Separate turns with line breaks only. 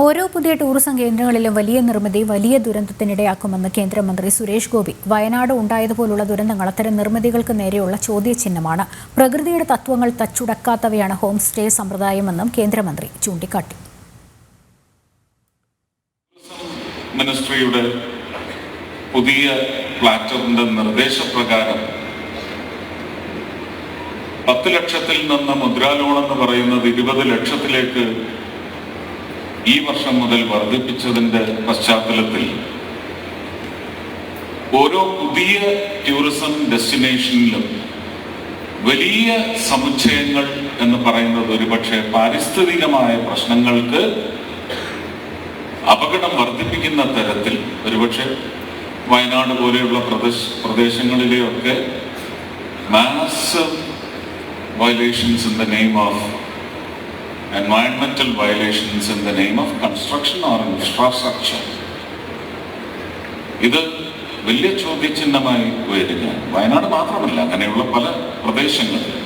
ഓരോ പുതിയ ടൂറിസം കേന്ദ്രങ്ങളിലും വലിയ നിർമ്മിതി വലിയ ദുരന്തത്തിനിടയാക്കുമെന്ന് കേന്ദ്രമന്ത്രി സുരേഷ് ഗോപി. വയനാട് ഉണ്ടായതുപോലുള്ള ദുരന്തങ്ങൾ അത്തരം നിർമ്മിതികൾക്ക് നേരെയുള്ള ചോദ്യചിഹ്നമാണ്. പ്രകൃതിയുടെ തത്വങ്ങൾ തച്ചുടക്കാത്തവയാണ് ഹോം സ്റ്റേ സമ്പ്രദായമെന്നും കേന്ദ്രമന്ത്രി ചൂണ്ടിക്കാട്ടി.
മിനിസ്ട്രിയുടെ പുതിയ പ്ലാറ്ററിന്റെ നിർദ്ദേശപ്രകാരം 10 ലക്ഷത്തിൽ നിന്ന് മുദ്രാ ലോൺ എന്ന് പറയുന്നത് 20 ലക്ഷത്തിലേക്ക് ഈ വർഷം മുതൽ വർദ്ധിപ്പിച്ചതിന്റെ പശ്ചാത്തലത്തിൽ ഓരോ പുതിയ ടൂറിസം ഡെസ്റ്റിനേഷനിലും വലിയ സമുച്ചയങ്ങൾ എന്ന് പറയുന്നത് ഒരുപക്ഷെ പാരിസ്ഥിതികമായ പ്രശ്നങ്ങൾക്ക് അപകടം വർദ്ധിപ്പിക്കുന്ന തരത്തിൽ ഒരുപക്ഷെ വയനാട് പോലെയുള്ള പ്രദേശങ്ങളിലെയൊക്കെ massive violations in the name of environmental violations in the name of construction or infrastructure. ഇത് വലിയ ചോദ്യചിഹ്നമായി ഉയരുകയാണ്. വയനാട് മാത്രമല്ല, അങ്ങനെയുള്ള പല പ്രദേശങ്ങളിൽ